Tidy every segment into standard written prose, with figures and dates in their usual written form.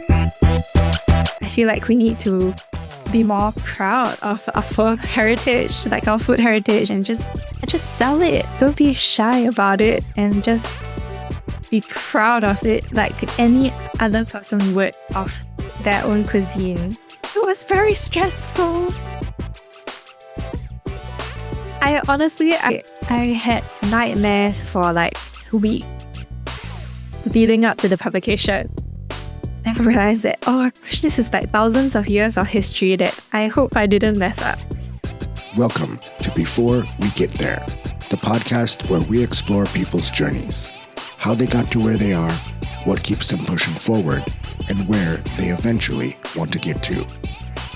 I feel like we need to be more proud of our food heritage, like our food heritage, and just sell it. Don't be shy about it, and just be proud of it like any other person would of their own cuisine. It was very stressful. I honestly had nightmares for like a week leading up to the publication. I realized that, oh my gosh, this is like thousands of years of history that I hope I didn't mess up. Welcome to Before We Get There, the podcast where we explore people's journeys, how they got to where they are, what keeps them pushing forward, and where they eventually want to get to.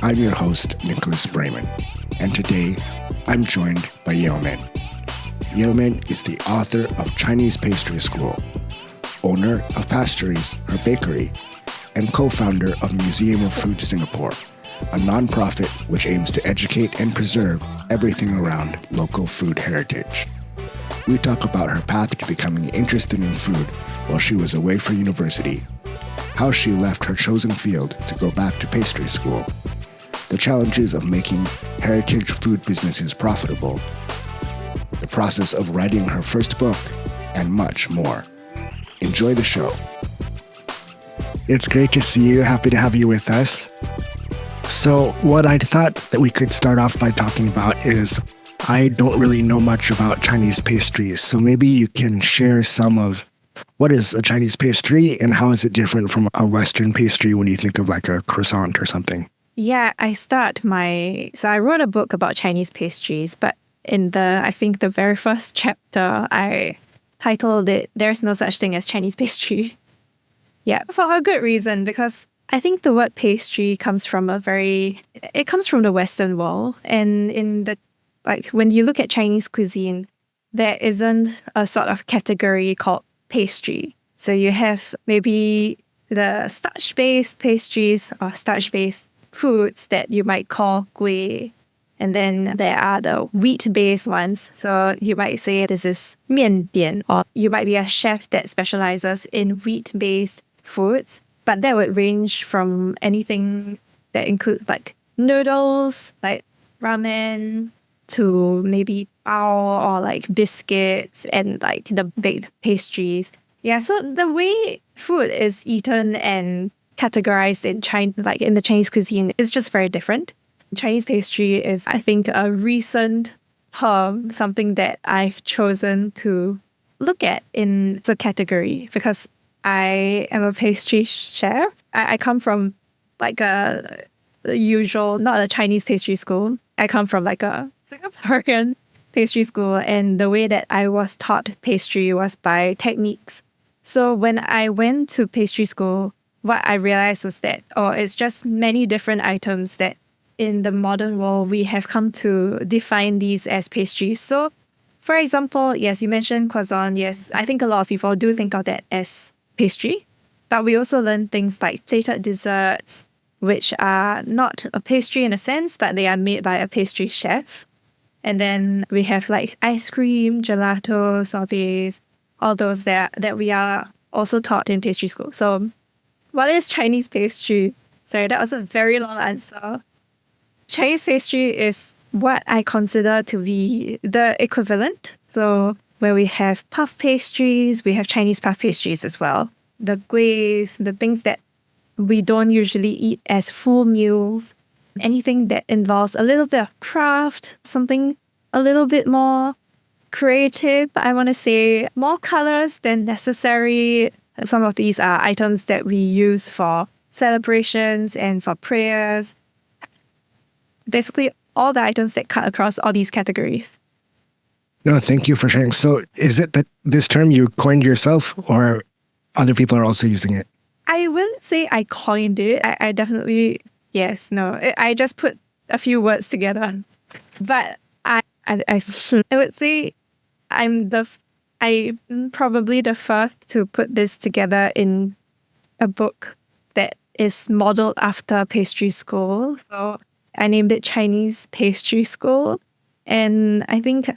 I'm your host, Nicholas Braman, and today I'm joined by Yeo Min. Yeo Min is the author of Chinese Pastry School, owner of Pastries, her bakery, and co-founder of Museum of Food Singapore, a nonprofit which aims to educate and preserve everything around local food heritage. We talk about her path to becoming interested in food while she was away for university, how she left her chosen field to go back to pastry school, the challenges of making heritage food businesses profitable, the process of writing her first book, and much more. Enjoy the show. It's great to see you. Happy to have you with us. So what I thought that we could start off by talking about is I don't really know much about Chinese pastries. So maybe you can share some of what is a Chinese pastry and how is it different from a Western pastry when you think of like a croissant or something? Yeah, I wrote a book about Chinese pastries, but in the very first chapter, I titled it, There's No Such Thing as Chinese Pastry. Yeah, for a good reason, because I think the word pastry comes from it comes from the Western world. And when you look at Chinese cuisine, there isn't a sort of category called pastry. So you have maybe the starch-based pastries or starch-based foods that you might call gui. And then there are the wheat-based ones. So you might say this is 面点, or you might be a chef that specializes in wheat-based foods. But that would range from anything that includes like noodles, like ramen, to maybe bao or like biscuits and like the baked pastries. Yeah, so the way food is eaten and categorized in China, like in the Chinese cuisine, is just very different. Chinese pastry is, I think, a recent term, something that I've chosen to look at in the category because I am a pastry chef. I come from like a usual, not a Chinese pastry school. I come from like a Singaporean pastry school, and the way that I was taught pastry was by techniques. So when I went to pastry school, what I realized was that, it's just many different items that in the modern world, we have come to define these as pastries. So, for example, yes, you mentioned croissant. Yes, I think a lot of people do think of that as pastry. But we also learn things like plated desserts, which are not a pastry in a sense, but they are made by a pastry chef. And then we have like ice cream, gelato, sorbets, all those that we are also taught in pastry school. So, what is Chinese pastry? Sorry, that was a very long answer. Chinese pastry is what I consider to be the equivalent. So where we have puff pastries, we have Chinese puff pastries as well. The guis, the things that we don't usually eat as full meals. Anything that involves a little bit of craft, something a little bit more creative. I want to say more colors than necessary. Some of these are items that we use for celebrations and for prayers. Basically, all the items that cut across all these categories. No, thank you for sharing. So is it that this term you coined yourself or other people are also using it? I wouldn't say I coined it. I definitely, yes, no. I just put a few words together. But I would say I'm probably the first to put this together in a book that is modeled after pastry school. So I named it Chinese Pastry School. And I think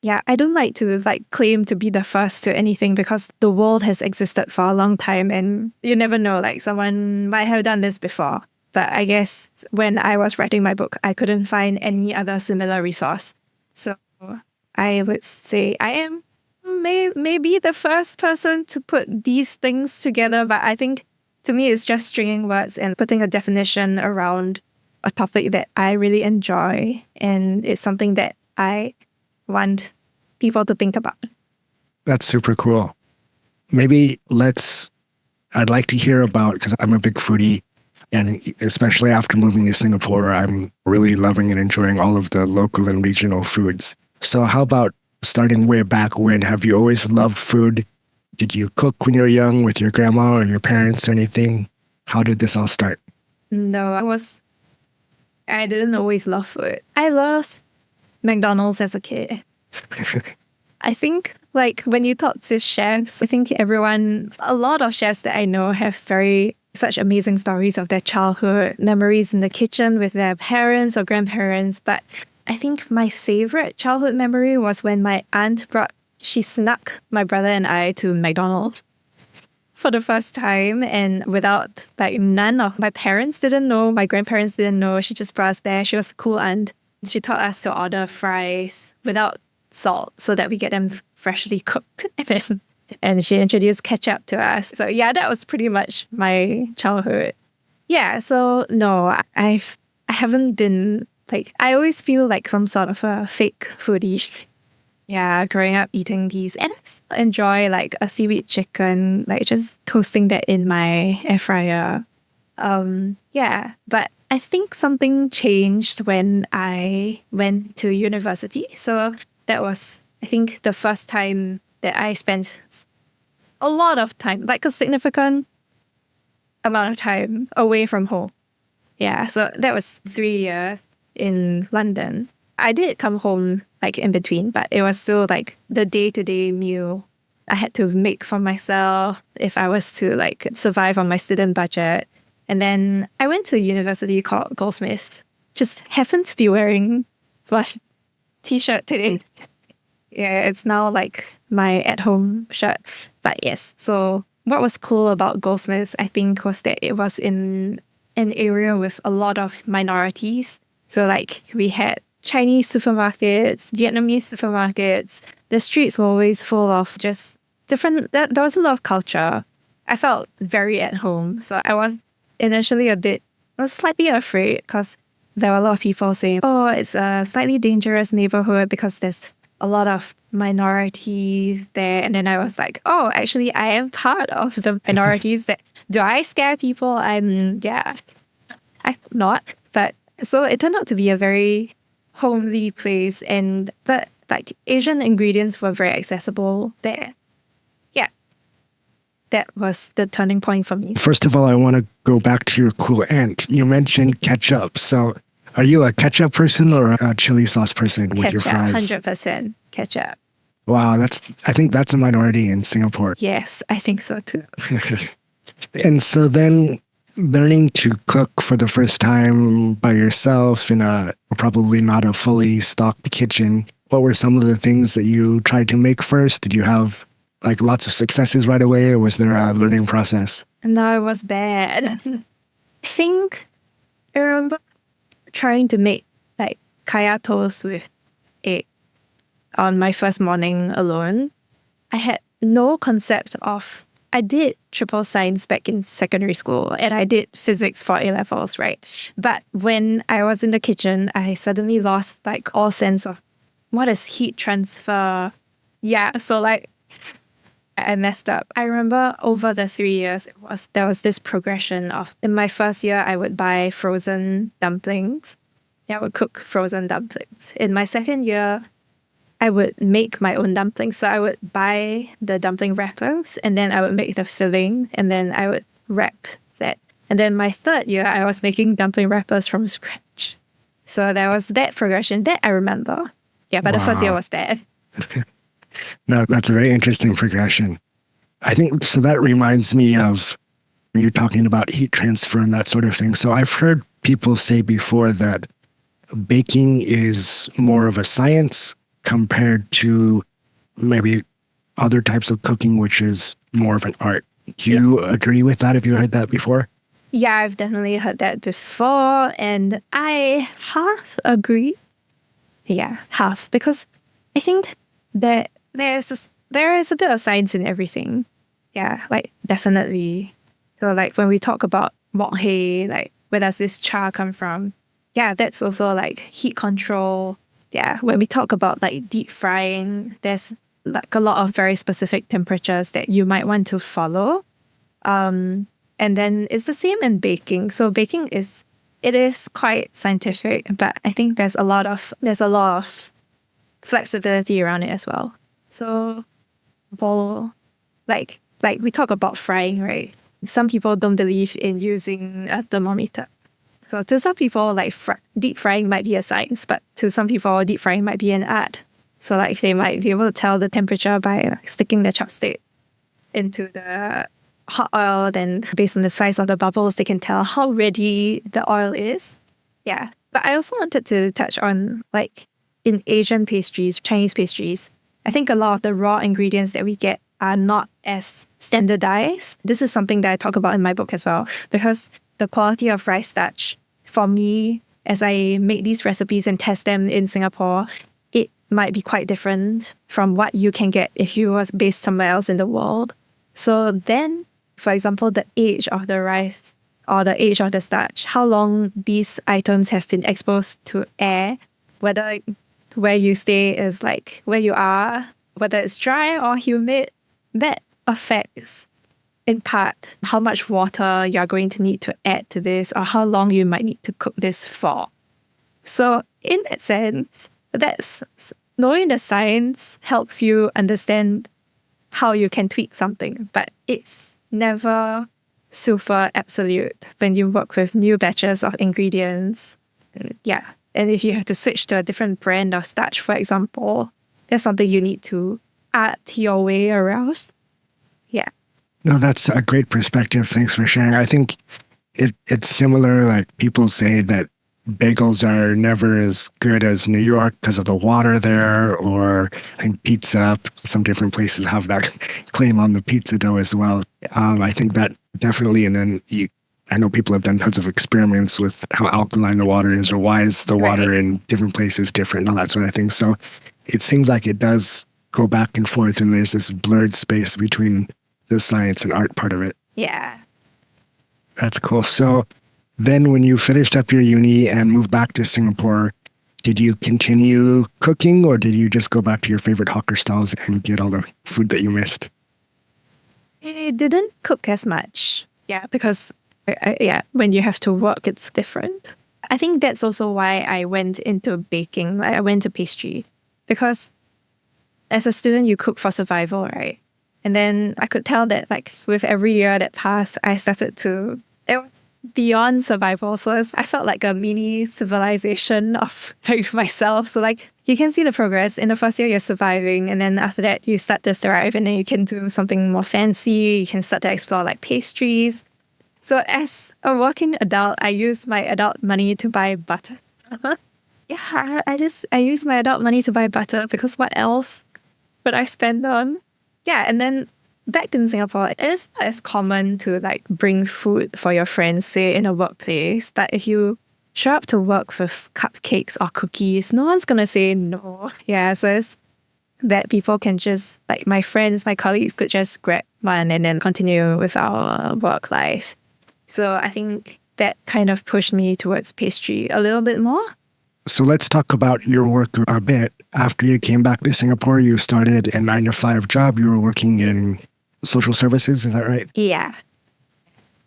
Yeah, I don't like to claim to be the first to anything because the world has existed for a long time and you never know, like someone might have done this before. But I guess when I was writing my book, I couldn't find any other similar resource. So I would say I am maybe the first person to put these things together, but I think to me it's just stringing words and putting a definition around a topic that I really enjoy, and it's something that I want people to think about. That's super cool. Maybe I'd like to hear about, because I'm a big foodie, and especially after moving to Singapore, I'm really loving and enjoying all of the local and regional foods. So how about starting way back when? Have you always loved food? Did you cook when you were young with your grandma or your parents or anything? How did this all start? No, I didn't always love food. I loved McDonald's as a kid. I think when you talk to chefs, I think a lot of chefs that I know have such amazing stories of their childhood memories in the kitchen with their parents or grandparents. But I think my favorite childhood memory was when my aunt she snuck my brother and I to McDonald's for the first time, and without none of my parents didn't know, my grandparents didn't know. She just brought us there. She was a cool aunt. She taught us to order fries without salt so that we get them freshly cooked. And she introduced ketchup to us. So yeah, that was pretty much my childhood. Yeah, so no, I haven't been I always feel like some sort of a fake foodie. Yeah, growing up eating these, and I still enjoy a seaweed chicken, just toasting that in my air fryer. Yeah, but I think something changed when I went to university. So that was, I think, the first time that I spent a lot of time, a significant amount of time away from home. Yeah, so that was 3 years in London. I did come home in between, but it was still the day-to-day meal I had to make for myself if I was to survive on my student budget. And then I went to a university called Goldsmiths. Just happens to be wearing my t-shirt today. Yeah, it's now my at-home shirt. But yes, so what was cool about Goldsmiths, I think, was that it was in an area with a lot of minorities. So we had Chinese supermarkets, Vietnamese supermarkets. The streets were always full of just different, there was a lot of culture. I felt very at home. So I was initially I was slightly afraid because there were a lot of people saying, oh, it's a slightly dangerous neighborhood because there's a lot of minorities there. And then I was oh, actually, I am part of the minorities. Do I scare people? Yeah, I'm not. But so it turned out to be a very homely place, but Asian ingredients were very accessible there. Yeah, that was the turning point for me. First of all, I want to go back to your cool aunt. You mentioned ketchup. So are you a ketchup person or a chili sauce person with your fries? 100% ketchup. Wow, I think that's a minority in Singapore. Yes, I think so too. And so then learning to cook for the first time by yourself in probably not a fully stocked kitchen, what were some of the things that you tried to make first? Did you have lots of successes right away, or was there a learning process? No, it was bad. I think I remember trying to make kaya toast with egg on my first morning alone. I had no concept of, I did triple science back in secondary school and I did physics for A-levels, right? But when I was in the kitchen, I suddenly lost all sense of what is heat transfer. Yeah, so I messed up. I remember over the 3 years, there was this progression of, in my first year, I would buy frozen dumplings. Yeah, I would cook frozen dumplings. In my second year, I would make my own dumplings. So I would buy the dumpling wrappers and then I would make the filling and then I would wrap that. And then my third year, I was making dumpling wrappers from scratch. So there was that progression that I remember. Yeah, but The first year was bad. No, that's a very interesting progression. I think, so that reminds me of, you're talking about heat transfer and that sort of thing. So I've heard people say before that baking is more of a science compared to maybe other types of cooking, which is more of an art. Do you agree with that if you heard that before? Yeah, I've definitely heard that before, and I half agree. Yeah, half, because I think that there is a bit of science in everything. Yeah, like definitely. So like when we talk about wok hei, like where does this char come from? Yeah, that's also like heat control. Yeah, when we talk about like deep frying, there's like a lot of very specific temperatures that you might want to follow. And then it's the same in baking. So baking it is quite scientific, but I think there's a lot of flexibility around it as well. So, well, like we talk about frying, right? Some people don't believe in using a thermometer. So to some people, like deep frying might be a science, but to some people, deep frying might be an art. So like they might be able to tell the temperature by sticking the chopstick into the hot oil. Then based on the size of the bubbles, they can tell how ready the oil is. Yeah. But I also wanted to touch on like in Asian pastries, Chinese pastries, I think a lot of the raw ingredients that we get are not as standardized. This is something that I talk about in my book as well, because the quality of rice starch, for me, as I make these recipes and test them in Singapore, it might be quite different from what you can get if you was based somewhere else in the world. So then, for example, the age of the rice or the age of the starch, how long these items have been exposed to air, whether where you stay is like where you are, whether it's dry or humid, that affects in part how much water you're going to need to add to this or how long you might need to cook this for. So in that sense, that's knowing the science helps you understand how you can tweak something, but it's never super absolute when you work with new batches of ingredients. Yeah. And if you have to switch to a different brand of starch, for example, that's something you need to add your way around. Yeah. No, that's a great perspective. Thanks for sharing. I think it's similar. Like people say that bagels are never as good as New York because of the water there, or I think pizza, some different places have that claim on the pizza dough as well. I think that definitely, and then I know people have done tons of experiments with how alkaline the water is or why is the water in different places different and all that sort of thing. So it seems like it does go back and forth and there's this blurred space between the science and art part of it. Yeah. That's cool. So then when you finished up your uni and moved back to Singapore, did you continue cooking or did you just go back to your favorite hawker stalls and get all the food that you missed? I didn't cook as much. Yeah, because when you have to work, it's different. I think that's also why I went into baking. I went to pastry because as a student, you cook for survival, right? And then I could tell that like with every year that passed, I started to beyond survival. So I felt like a mini civilization of like myself. So like you can see the progress. In the first year, you're surviving. And then after that, you start to thrive. And then you can do something more fancy. You can start to explore like pastries. So as a working adult, I use my adult money to buy butter. Yeah, I use my adult money to buy butter because what else would I spend on? Yeah, and then back in Singapore, it is not as common to like bring food for your friends, say in a workplace. But if you show up to work with cupcakes or cookies, no one's gonna say no. Yeah, so it's that people can just like my friends, my colleagues could just grab one and then continue with our work life. So I think that kind of pushed me towards pastry a little bit more. So let's talk about your work a bit. After you came back to Singapore, you started a 9-to-5 job. You were working in social services, is that right? Yeah.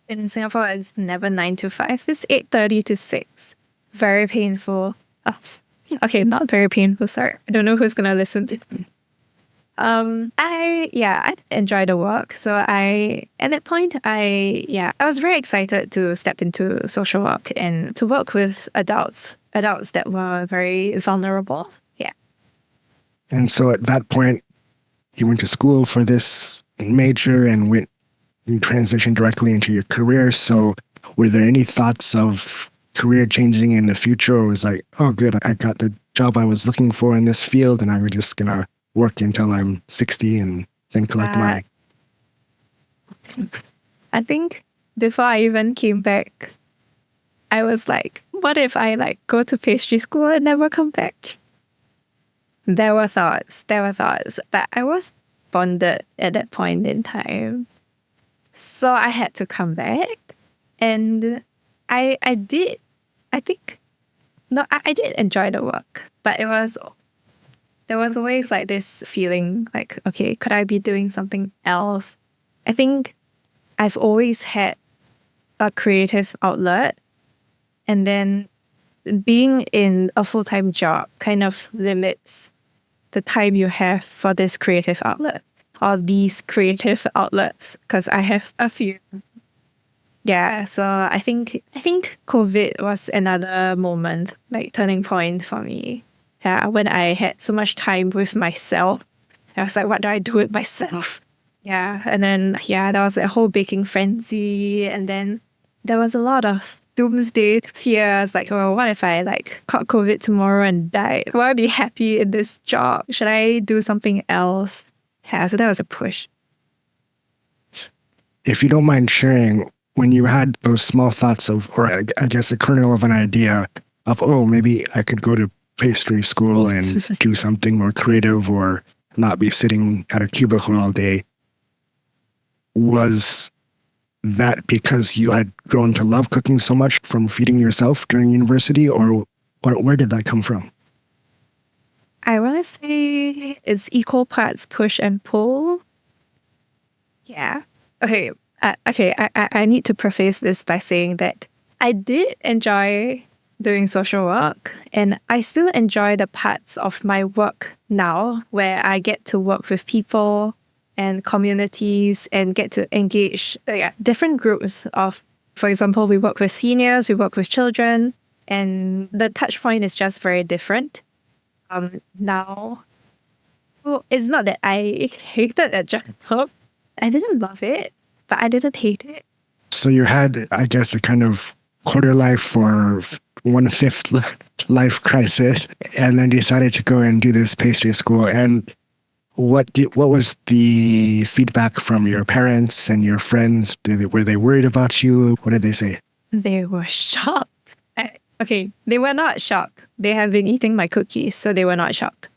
In Singapore, it's never 9 to 5. It's 8:30 to 6. Very painful. Oh, okay, not very painful. Sorry. I don't know who's going to listen to me. I enjoy the work. So at that point, I was very excited to step into social work and to work with adults that were very vulnerable. Yeah. And so at that point, you went to school for this major and you transitioned directly into your career. So were there any thoughts of career changing in the future, or was like, oh, good, I got the job I was looking for in this field, and I was just gonna work until I'm 60 and then collect my. I think before I even came back, I was like, what if I like go to pastry school and never come back? There were thoughts, but I was bonded at that point in time. So I had to come back. And I did, I think, no, I did enjoy the work, but there was always like this feeling like, okay, could I be doing something else? I think I've always had a creative outlet, and then being in a full-time job kind of limits the time you have for this creative outlet or these creative outlets, because I have a few. Yeah, so I think COVID was another moment, like turning point for me. Yeah, when I had so much time with myself, I was like, what do I do with myself? Yeah, and then there was a whole baking frenzy, and then there was a lot of doomsday fears, like, well, what if I like caught COVID tomorrow and died? Will I be happy in this job? Should I do something else? Yeah, so that was a push. If you don't mind sharing, when you had those small thoughts of, or I guess a kernel of an idea of, oh, maybe I could go to pastry school and do something more creative or not be sitting at a cubicle all day, was that because you had grown to love cooking so much from feeding yourself during university, or where did that come from? I want to say it's equal parts push and pull. Yeah. Okay. I need to preface this by saying that I did enjoy doing social work, and I still enjoy the parts of my work now where I get to work with people and communities and get to engage different groups of, for example, we work with seniors, we work with children, and the touch point is just very different. Now, well, it's not that I hated that job. I didn't love it, but I didn't hate it. So you had, I guess, a kind of quarter life or 1/5 life crisis, and then decided to go and do this pastry school. And what was the feedback from your parents and your friends? Were they worried about you? What did they say? They were shocked. Okay, they were not shocked. They have been eating my cookies, so they were not shocked.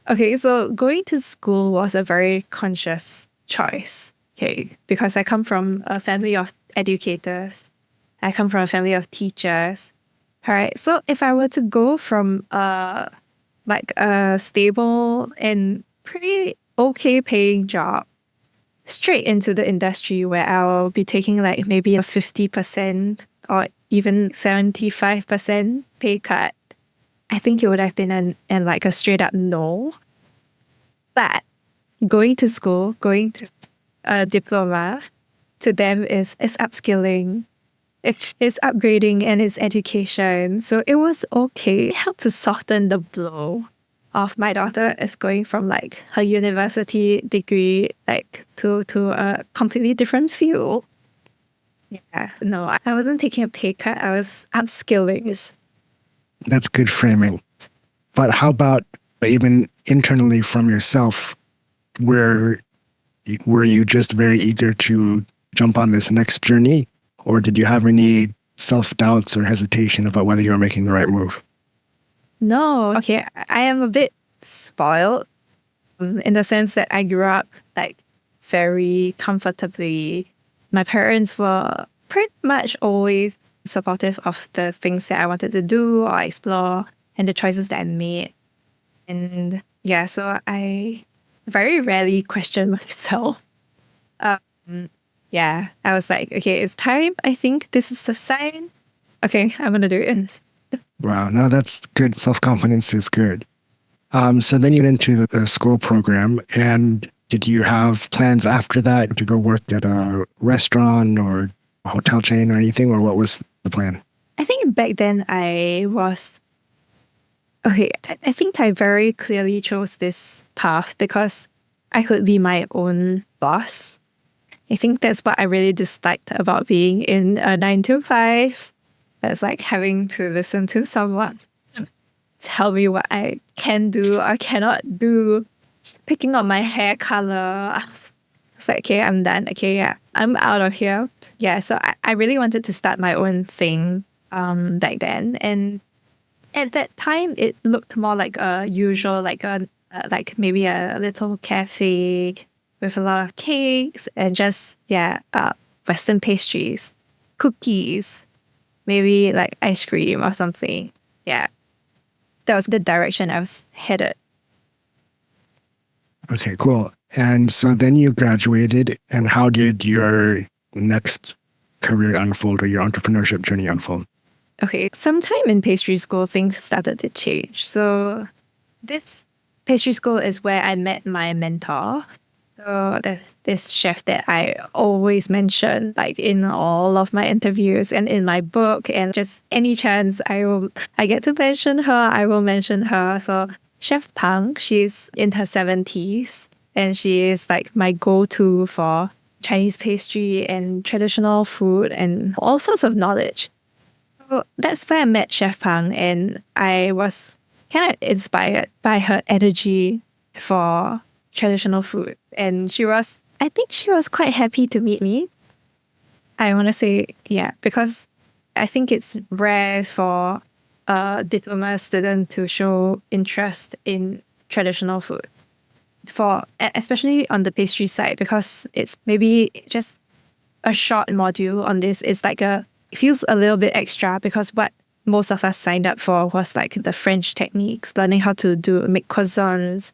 Okay, so going to school was a very conscious choice. Okay, because I come from a family of educators. I come from a family of teachers. All right, so if I were to go from a stable and pretty okay paying job straight into the industry where I'll be taking like maybe a 50% or even 75% pay cut, I think it would have been like a straight up no. But going to school, going to a diploma, to them is upskilling. It's upgrading and it's education. So it was okay. It helped to soften the blow of my daughter is going from like her university degree like to a completely different field. Yeah, no, I wasn't taking a pay cut. I was upskilling. That's good framing. But how about even internally from yourself, were you just very eager to jump on this next journey? Or did you have any self-doubts or hesitation about whether you were making the right move? No. Okay, I am a bit spoiled in the sense that I grew up like very comfortably. My parents were pretty much always supportive of the things that I wanted to do or explore and the choices that I made. And yeah, so I very rarely question myself. Yeah, I was like, okay, it's time. I think this is a sign. Okay, I'm going to do it. Wow, no, that's good. Self-confidence is good. So then you went into the school program, and did you have plans after that to go work at a restaurant or a hotel chain or anything, or what was the plan? I think back then I was, okay, I think I very clearly chose this path because I could be my own boss. I think that's what I really disliked about being in a 9 to 5. That's like having to listen to someone. tell me what I can do or cannot do. Picking on my hair color. It's like, okay, I'm done. Okay, yeah, I'm out of here. Yeah, so I really wanted to start my own thing back then. And at that time, it looked more like a usual, like maybe a little cafe with a lot of cakes and just, Western pastries, cookies, maybe like ice cream or something. Yeah, that was the direction I was headed. Okay, cool. And so then you graduated, and how did your next career unfold, or your entrepreneurship journey unfold? Okay, sometime in pastry school, things started to change. So this pastry school is where I met my mentor. So this chef that I always mention, like in all of my interviews and in my book, and just any chance I get to mention her, I will mention her. So Chef Pang, she's in her 70s, and she is like my go-to for Chinese pastry and traditional food and all sorts of knowledge. So that's where I met Chef Pang, and I was kind of inspired by her energy for traditional food. And I think she was quite happy to meet me. I want to say, yeah, because I think it's rare for a diploma student to show interest in traditional food, especially on the pastry side, because it's maybe just a short module on this. It's like it feels a little bit extra because what most of us signed up for was like the French techniques, learning how to make croissants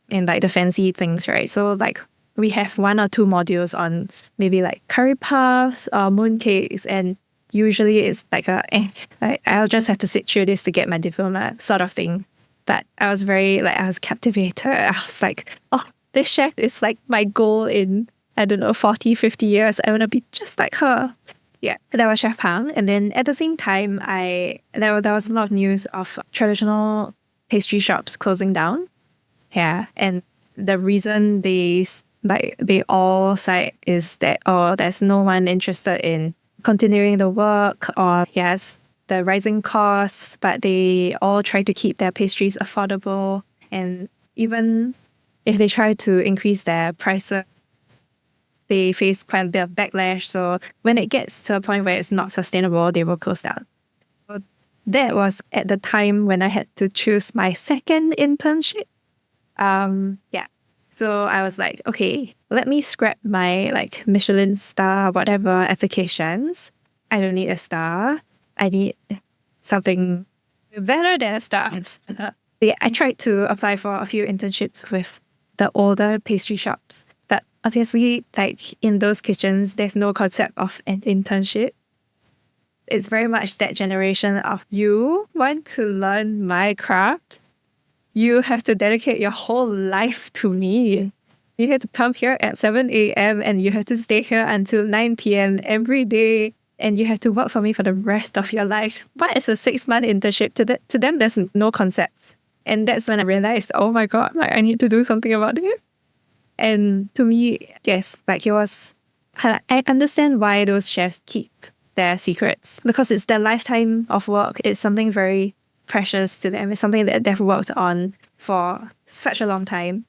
and like the fancy things, right? So like we have 1 or 2 modules on maybe like curry puffs or mooncakes, and usually it's like I'll just have to sit through this to get my diploma sort of thing. But I was I was captivated. I was like, oh, this chef is like my goal in, I don't know, 40, 50 years. I want to be just like her. Yeah, that was Chef Pang. And then at the same time, there was a lot of news of traditional pastry shops closing down. Yeah, and the reason they all cite is that, oh, there's no one interested in continuing the work, or yes, the rising costs, but they all try to keep their pastries affordable. And even if they try to increase their prices, they face quite a bit of backlash. So when it gets to a point where it's not sustainable, they will close down. So that was at the time when I had to choose my second internship. Yeah. So I was like, okay, let me scrap my like Michelin star, whatever applications. I don't need a star. I need something better than a star. Yeah, I tried to apply for a few internships with the older pastry shops. But obviously, like in those kitchens, there's no concept of an internship. It's very much that generation of you want to learn my craft. You have to dedicate your whole life to me. You have to come here at 7 a.m. and you have to stay here until 9 p.m. every day. And you have to work for me for the rest of your life. What is a 6-month internship? To them, there's no concept. And that's when I realized, oh my God, like I need to do something about it. And to me, yes, like it was, I understand why those chefs keep their secrets, because it's their lifetime of work. It's something very precious to them. It's something that they've worked on for such a long time.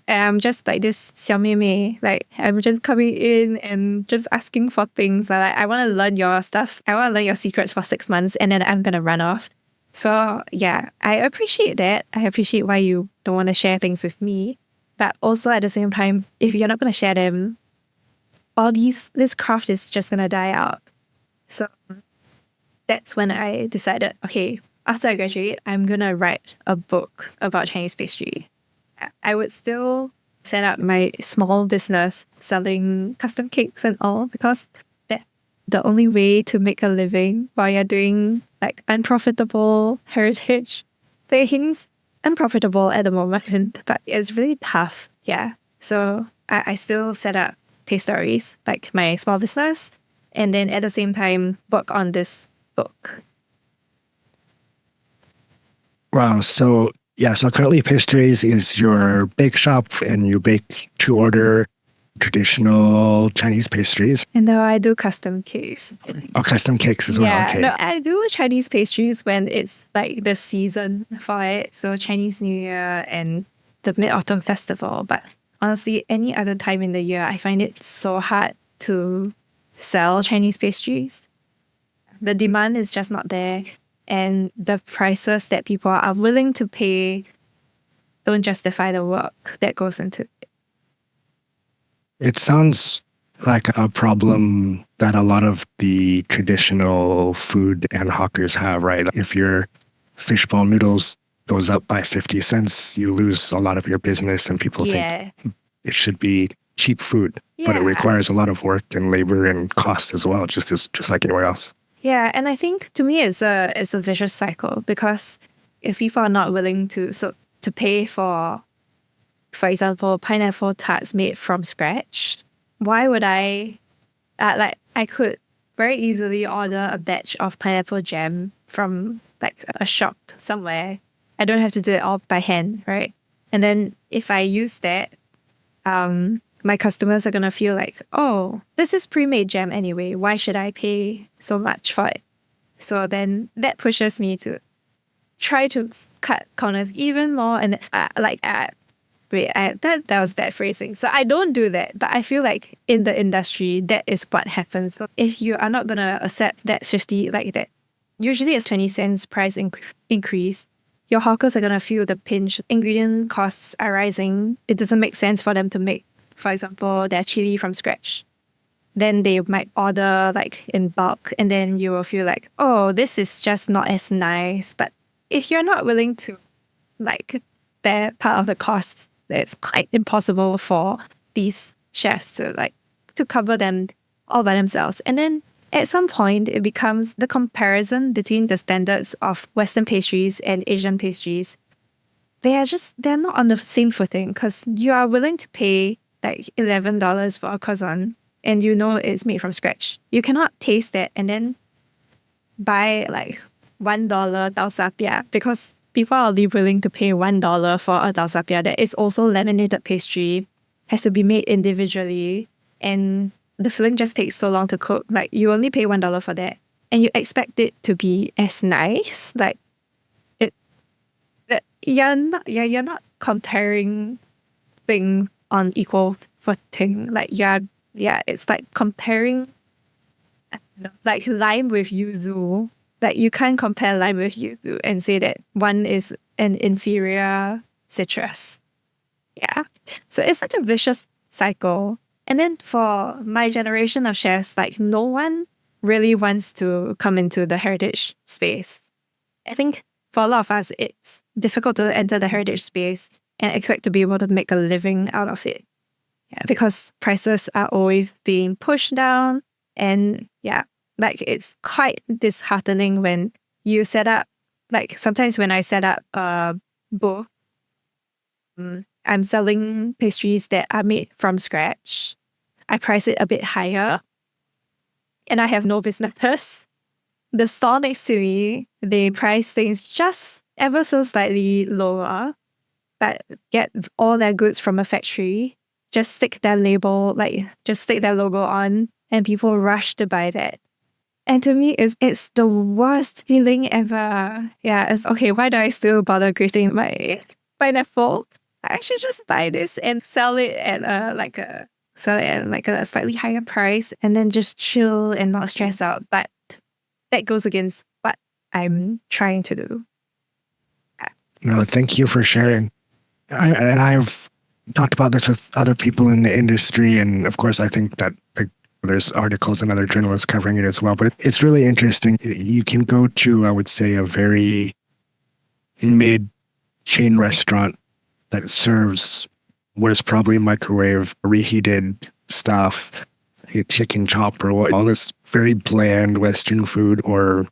And I'm just like this xiao mei mei, like I'm just coming in and just asking for things. Like I want to learn your stuff. I want to learn your secrets for 6 months, and then I'm gonna run off. So yeah, I appreciate that. I appreciate why you don't want to share things with me. But also at the same time, if you're not gonna share them, this craft is just gonna die out. So that's when I decided, okay, after I graduate, I'm gonna write a book about Chinese pastry. I would still set up my small business selling custom cakes and all, because that's the only way to make a living while you're doing like unprofitable heritage things. Unprofitable at the moment, but it's really tough. Yeah. So I still set up Pastries, like my small business, and then at the same time work on this book. Wow. So yeah, so currently Pastries is your bake shop, and you bake to order traditional Chinese pastries. And though I do custom cakes. Oh, custom cakes as well. Yeah, Okay. no, I do Chinese pastries when it's like the season for it. So Chinese New Year and the Mid-Autumn Festival. But honestly, any other time in the year, I find it so hard to sell Chinese pastries. The demand is just not there. And the prices that people are willing to pay don't justify the work that goes into it. It sounds like a problem that a lot of the traditional food and hawkers have, right? If your fishbowl noodles goes up by 50 cents, you lose a lot of your business and people think it should be cheap food, but it requires a lot of work and labor and cost as well, just like anywhere else. Yeah, and I think to me it's a vicious cycle because if people are not willing to pay for example, pineapple tarts made from scratch, why would I I could very easily order a batch of pineapple jam from like a shop somewhere. I don't have to do it all by hand, right? And then if I use that, my customers are gonna feel like, oh, this is pre-made jam anyway. Why should I pay so much for it? So then that pushes me to try to cut corners even more. And that was bad phrasing. So I don't do that. But I feel like in the industry, that is what happens. If you are not gonna accept that 50, like that, usually it's 20 cents price increase. Your hawkers are gonna feel the pinch. Ingredient costs are rising. It doesn't make sense for them to make, for example, their chili from scratch. Then they might order like in bulk, and then you will feel like, oh, this is just not as nice. But if you're not willing to like bear part of the costs, it's quite impossible for these chefs to cover them all by themselves. And then at some point, it becomes the comparison between the standards of Western pastries and Asian pastries. They're not on the same footing because you are willing to pay like $11 for a croissant and you know it's made from scratch. You cannot taste that and then buy like $1 tau sa pia because people are only willing to pay $1 for a tau sa pia that is also laminated pastry, has to be made individually, and the filling just takes so long to cook. Like you only pay $1 for that, and you expect it to be as nice. Like you're not comparing things on equal footing. Like it's like comparing like lime with yuzu. Like you can't compare lime with yuzu and say that one is an inferior citrus. Yeah. So it's such a vicious cycle. And then for my generation of chefs, like no one really wants to come into the heritage space. I think for a lot of us, it's difficult to enter the heritage space and expect to be able to make a living out of it. Yeah, because prices are always being pushed down. And like it's quite disheartening when you set up, like sometimes when I set up a booth, I'm selling pastries that are made from scratch. I price it a bit higher and I have no business. The store next to me, they price things just ever so slightly lower, but get all their goods from a factory, just stick their label, like just stick their logo on, and people rush to buy that. And to me, it's the worst feeling ever. Yeah, it's okay, why do I still bother creating my pineapple? I should just buy this and sell it at a slightly higher price and then just chill and not stress out. But that goes against what I'm trying to do. No, thank you for sharing. I've talked about this with other people in the industry, and of course, I think that there's articles and other journalists covering it as well. But it's really interesting. You can go to, I would say, a very mid-chain restaurant that serves what is probably microwave reheated stuff, chicken chop or all this very bland Western food or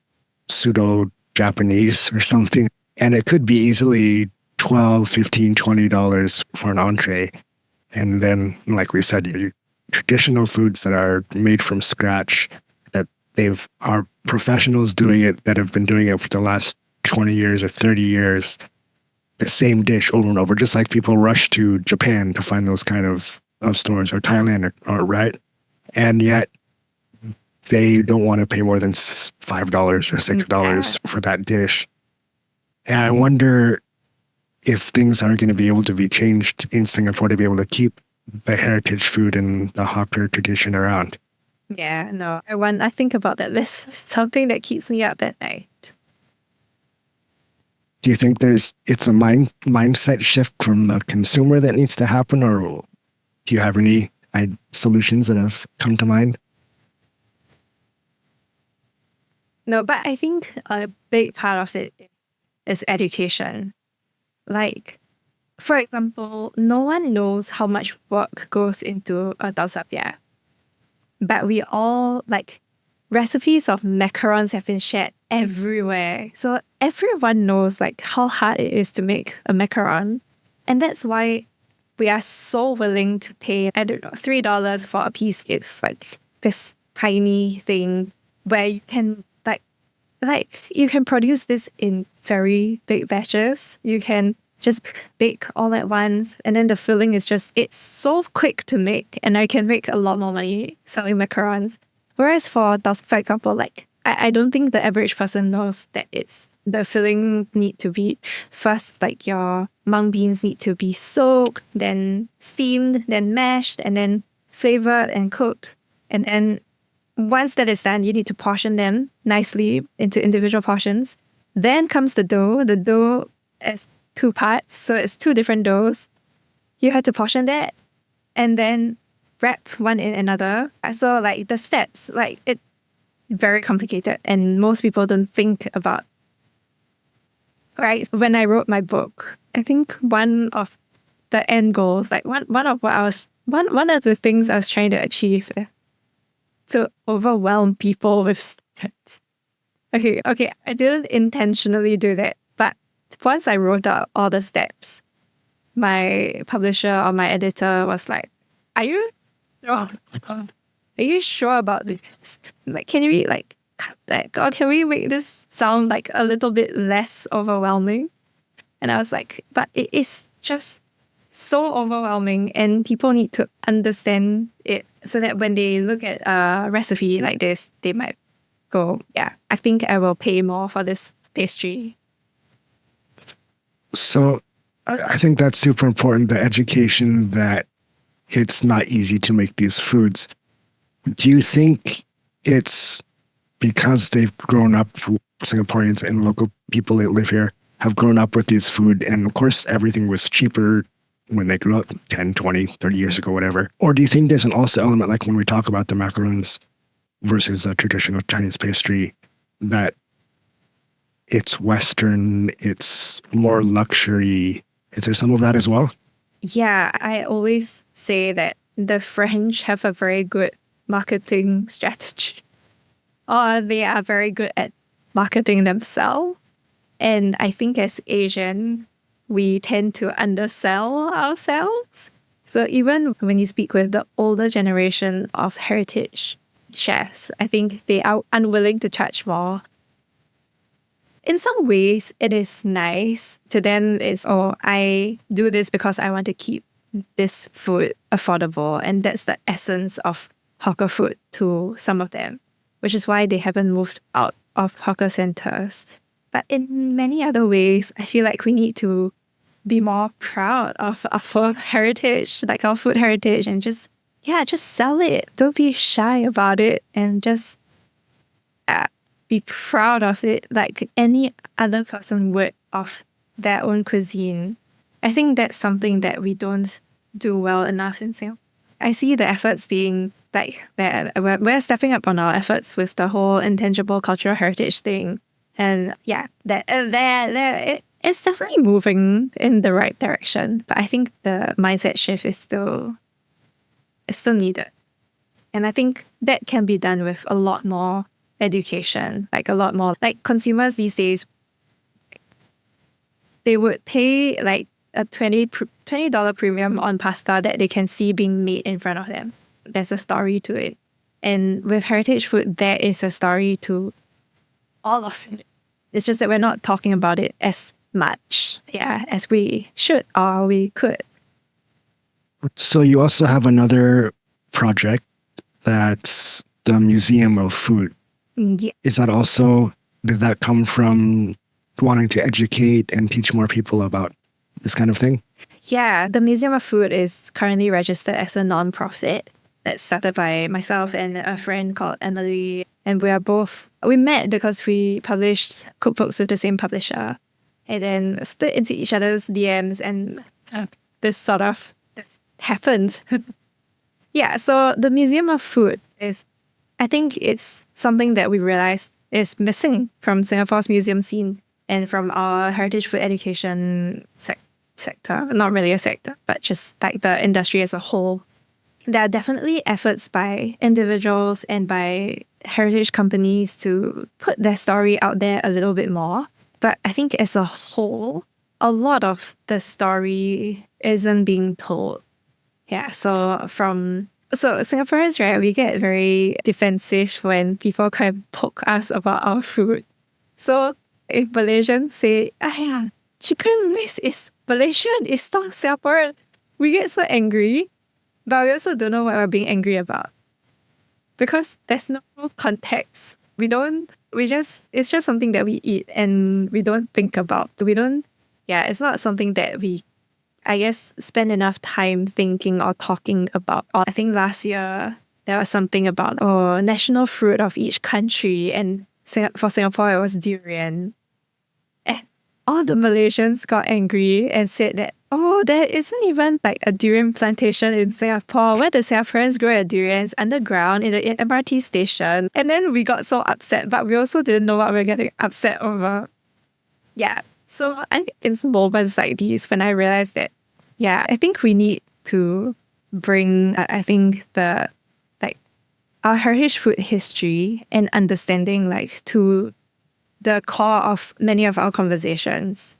pseudo-Japanese or something. And it could be easily $12, $15, $20 for an entree. And then, like we said, traditional foods that are made from scratch, that are professionals doing it, that have been doing it for the last 20 years or 30 years, the same dish over and over, just like people rush to Japan to find those kind of of stores or Thailand or right, and yet they don't want to pay more than $5 or $6 for that dish. And I wonder if things are going to be able to be changed in Singapore to be able to keep the heritage food and the hawker tradition around. Yeah, no. I think about that. There's something that keeps me up at night. Do you think it's a mindset shift from the consumer that needs to happen, or do you have any solutions that have come to mind? No, but I think a big part of it is education. Like, for example, no one knows how much work goes into a tau sa piah. But we all, like, recipes of macarons have been shared everywhere. So everyone knows, like, how hard it is to make a macaron. And that's why we are so willing to pay, I don't know, $3 for a piece. It's like this tiny thing where you can, like you can produce this in very big batches. You can just bake all at once, and then the filling is it's so quick to make, and I can make a lot more money selling macarons. Whereas for example, like I don't think the average person knows that the filling need to be first, like your mung beans need to be soaked, then steamed, then mashed, and then flavored and cooked, and then once that is done, you need to portion them nicely into individual portions. Then comes the dough. The dough is 2 parts, so it's 2 different doughs. You have to portion that and then wrap one in another. So like the steps, like it's very complicated, and most people don't think about. Right? When I wrote my book, I think one of the end goals, like one of the things I was trying to achieve, to overwhelm people with steps. Okay, I didn't intentionally do that, but once I wrote out all the steps, my publisher or my editor was like, "Are you sure about this? Like, can you cut that? Or can we make this sound like a little bit less overwhelming?" And I was like, "But it is just so overwhelming, and people need to understand it so that when they look at a recipe like this, they might go, yeah, I think I will pay more for this pastry." So I think that's super important, the education that it's not easy to make these foods. Do you think it's because they've grown up, Singaporeans and local people that live here have grown up with these food, and of course everything was cheaper when they grew up 10, 20, 30 years ago, whatever? Or do you think there's an also element, like when we talk about the macarons versus a traditional Chinese pastry, that it's Western, it's more luxury? Is there some of that as well? Yeah, I always say that the French have a very good marketing strategy, or they are very good at marketing themselves. And I think as Asian, we tend to undersell ourselves. So even when you speak with the older generation of heritage chefs, I think they are unwilling to charge more. In some ways, it is nice. To them, it's, oh, I do this because I want to keep this food affordable. And that's the essence of hawker food to some of them, which is why they haven't moved out of hawker centers. But in many other ways, I feel like we need to be more proud of our heritage, like our food heritage, and just sell it. Don't be shy about it, and just be proud of it like any other person would of their own cuisine. I think that's something that we don't do well enough in Singapore. I see the efforts being like that. We're stepping up on our efforts with the whole intangible cultural heritage thing. And yeah, it's definitely moving in the right direction. But I think the mindset shift is still needed. And I think that can be done with a lot more education, like a lot more, like consumers these days, they would pay like a $20 premium on pasta that they can see being made in front of them. There's a story to it. And with heritage food, there is a story to all of it. It's just that we're not talking about it as much, as we should or we could. So you also have another project that's the Museum of Food. Yeah. Is that also, did that come from wanting to educate and teach more people about this kind of thing? Yeah, the Museum of Food is currently registered as a non-profit. That's started by myself and a friend called Emily. And we met because we published cookbooks with the same publisher. And then slid into each other's DMs and this happened. Yeah, so the Museum of Food I think it's something that we realized is missing from Singapore's museum scene and from our heritage food education sector. Not really a sector, but just like the industry as a whole. There are definitely efforts by individuals and by heritage companies to put their story out there a little bit more. But I think as a whole, a lot of the story isn't being told. Yeah, so Singaporeans, right, we get very defensive when people kind of poke us about our food. So if Malaysians say, yeah, chicken wings is Malaysian, it's not Singaporean, we get so angry, but we also don't know what we're being angry about. Because there's no context. It's just something that we eat and we don't think about. It's not something that we, I guess, spend enough time thinking or talking about. Or I think last year there was something about national fruit of each country, and for Singapore it was durian. And all the Malaysians got angry and said that there isn't even like a durian plantation in Singapore. Where the Singaporeans grow their durians underground in the MRT station. And then we got so upset, but we also didn't know what we were getting upset over. Yeah. So I think it's moments like these when I realized that, yeah, I think we need to bring, our heritage food history and understanding to the core of many of our conversations.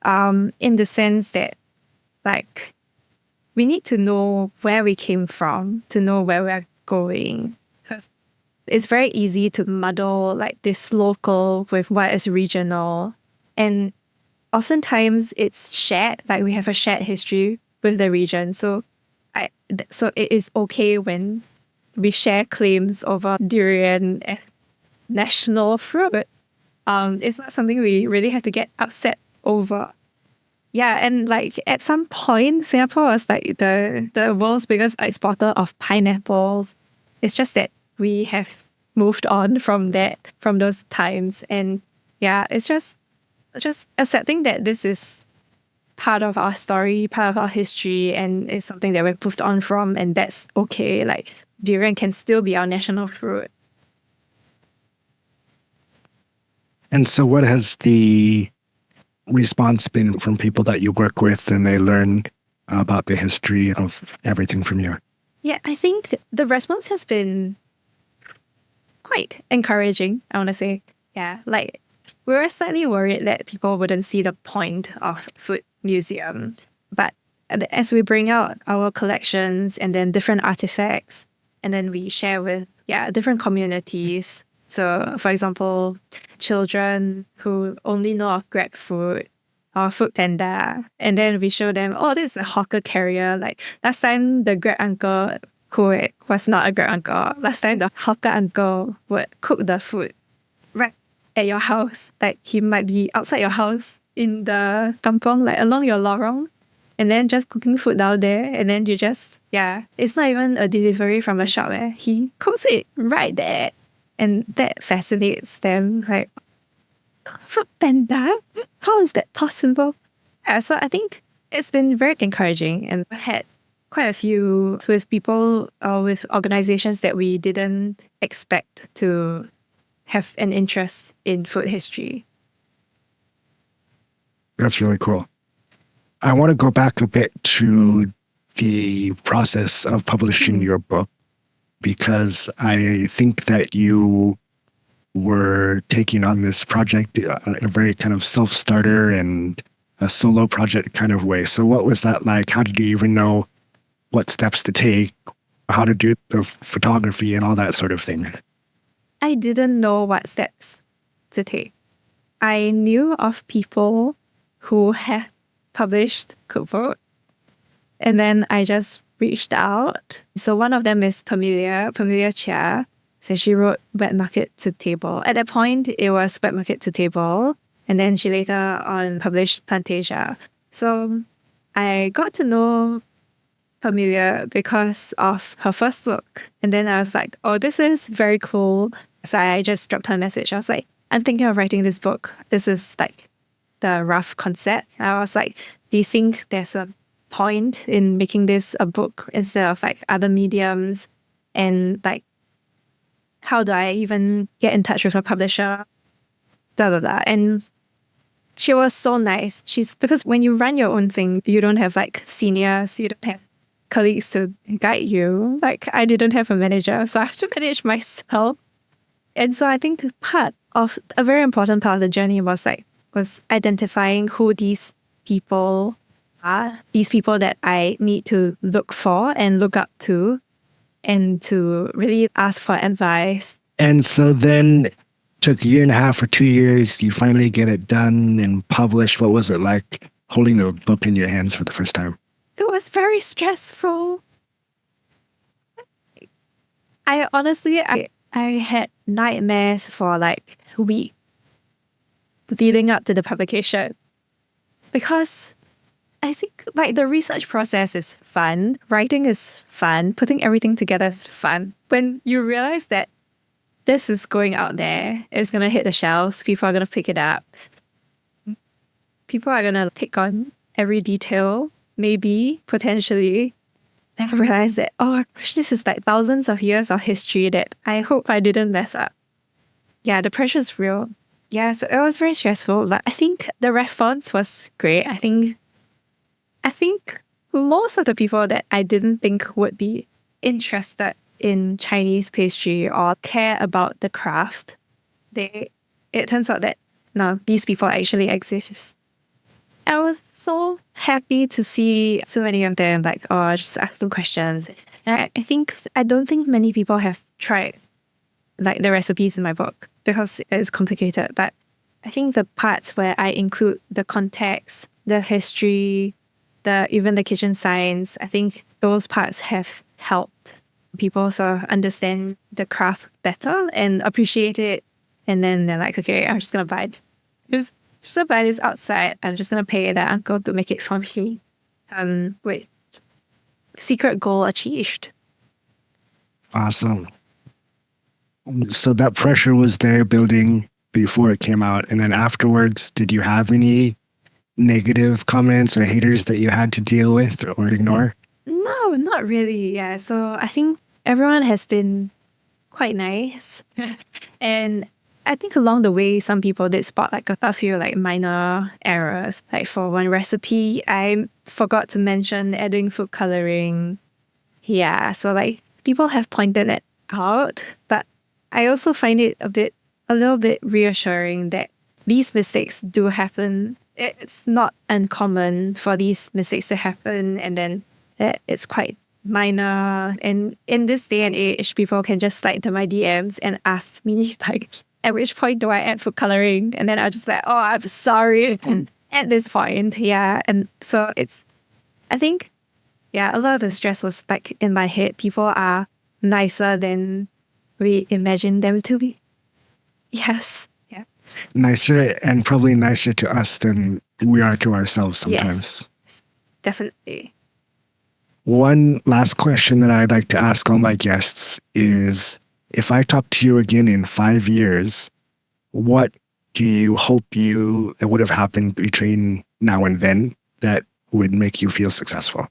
In the sense that, we need to know where we came from to know where we're going. It's very easy to muddle this local with what is regional. And oftentimes it's shared, we have a shared history with the region. So it is okay when we share claims over durian as national fruit. It's not something we really have to get upset over. Yeah, and at some point, Singapore was the world's biggest exporter of pineapples. It's just that we have moved on from those times. And yeah, it's just accepting that this is part of our story, part of our history, and it's something that we've moved on from, and that's okay. Durian can still be our national fruit. And so what has the response been from people that you work with and they learn about the history of everything from you? Yeah, I think the response has been quite encouraging, I want to say. Yeah, we were slightly worried that people wouldn't see the point of food museums. But as we bring out our collections and then different artifacts, and then we share with different communities. So, for example, children who only know of GrabFood or Food Panda, and then we show them, this is a hawker carrier. Last time the Grab uncle who was not a Grab uncle. Last time the hawker uncle would cook the food right at your house. He might be outside your house in the kampong, along your lorong, and then just cooking food down there, and then you just, it's not even a delivery from a shop. He cooks it right there. And that fascinates them. Food Panda? How is that possible? So I think it's been very encouraging, and we had quite a few with people with organizations that we didn't expect to have an interest in food history. That's really cool. I want to go back a bit to the process of publishing your book, because I think that you were taking on this project in a very kind of self-starter and a solo project kind of way. So what was that like? How did you even know what steps to take, how to do the photography and all that sort of thing? I didn't know what steps to take. I knew of people who had published cookbook, And then I just reached out. So one of them is Familiar Chia. So she wrote Wet Market to Table. At that point, it was Wet Market to Table. And then she later on published Plantasia. So I got to know Familiar because of her first book. And then I was like, oh, this is very cool. So I just dropped her a message. I was like, I'm thinking of writing this book. This is like the rough concept. I was like, do you think there's a point in making this a book instead of like other mediums? And like, how do I even get in touch with a publisher? Blah, blah, blah. And she was so nice. Because when you run your own thing, you don't have like seniors, you don't have colleagues to guide you. Like I didn't have a manager, so I have to manage myself. And so I think a very important part of the journey was identifying who these people are, these people that I need to look for and look up to, and to really ask for advice. And so then took a year and a half or 2 years, you finally get it done and published. What was it like holding the book in your hands for the first time? It was very stressful. I honestly had nightmares for like a week leading up to the publication, because I think like the research process is fun, writing is fun, putting everything together is fun. When you realize that this is going out there, it's going to hit the shelves, people are going to pick it up, people are going to pick on every detail, maybe, potentially. I realized that, oh my gosh, this is like thousands of years of history that I hope I didn't mess up. Yeah, the pressure's real. Yeah, so it was very stressful, but I think the response was great. I think most of the people that I didn't think would be interested in Chinese pastry or care about the craft, it turns out that no, these people actually exist. I was so happy to see so many of them just ask them questions. And I don't think many people have tried like the recipes in my book because it's complicated. But I think the parts where I include the context, the history, even the kitchen science, I think those parts have helped people sort of understand the craft better and appreciate it. And then they're like, okay, I'm just going to buy it. Just going to buy this outside. I'm just going to pay the uncle to make it for me. Wait, secret goal achieved. Awesome. So that pressure was there building before it came out. And then afterwards, did you have any negative comments or haters that you had to deal with or ignore? No, not really. Yeah. So I think everyone has been quite nice. And I think along the way, some people did spot like a few like minor errors. Like for one recipe, I forgot to mention adding food coloring. Yeah. So like people have pointed it out, but I also find it a little bit reassuring that these mistakes do happen. It's not uncommon for these mistakes to happen, and then it's quite minor. And in this day and age, people can just slide to my DMs and ask me like, at which point do I add food coloring? And then I just like, oh, I'm sorry. At this point, yeah. And so I think, yeah, a lot of the stress was like in my head. People are nicer than we imagine them to be. Yes. Yeah. Nicer, and probably nicer to us than we are to ourselves sometimes. Yes, definitely. One last question that I'd like to ask all my guests is, if I talk to you again in 5 years, what do you hope it would have happened between now and then that would make you feel successful?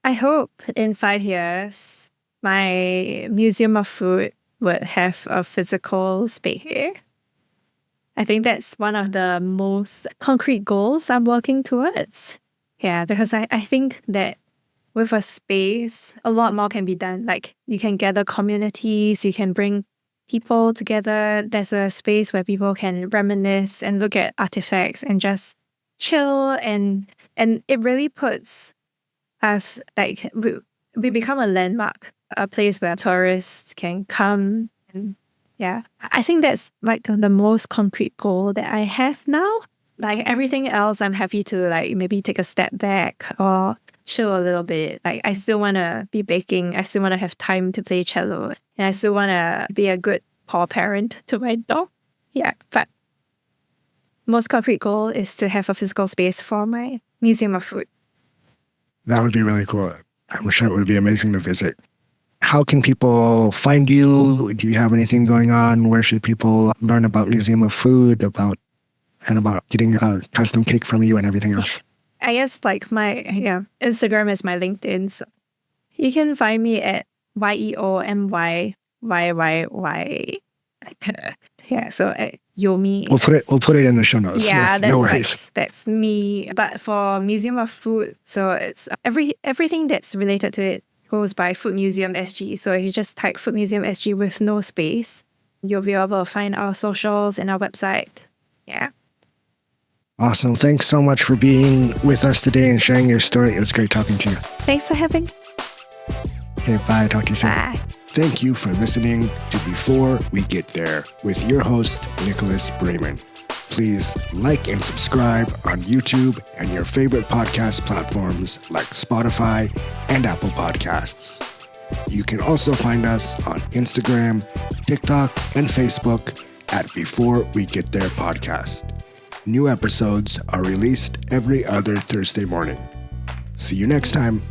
I hope in 5 years, my Museum of Food would have a physical space. I think that's one of the most concrete goals I'm working towards. Yeah, because I think that with a space, a lot more can be done. Like you can gather communities, you can bring people together. There's a space where people can reminisce and look at artifacts and just chill. And it really puts us, like, we become a landmark, a place where tourists can come. And yeah, I think that's like the most concrete goal that I have now. Like everything else, I'm happy to like maybe take a step back or chill a little bit. Like I still want to be baking. I still want to have time to play cello. And I still want to be a good paw parent to my dog. Yeah, but most concrete goal is to have a physical space for my museum of food. That would be really cool. I'm sure it would be amazing to visit. How can people find you? Do you have anything going on? Where should people learn about Museum of Food, about getting a custom cake from you and everything else? I guess like my Instagram is my LinkedIn. So you can find me at YEOMYYYY. Yeah, so Yeo Min. We'll put it in the show notes. Yeah, no worries. That's me. But for Museum of Food, so it's everything that's related to it goes by Food Museum SG. So if you just type Food Museum SG with no space, you'll be able to find our socials and our website. Yeah. Awesome. Thanks so much for being with us today and sharing your story. It was great talking to you. Thanks for having me. Okay, bye. Talk to you soon. Bye. Thank you for listening to Before We Get There with your host, Nicholas Braman. Please like and subscribe on YouTube and your favorite podcast platforms like Spotify and Apple Podcasts. You can also find us on Instagram, TikTok, and Facebook at Before We Get There Podcast. New episodes are released every other Thursday morning. See you next time.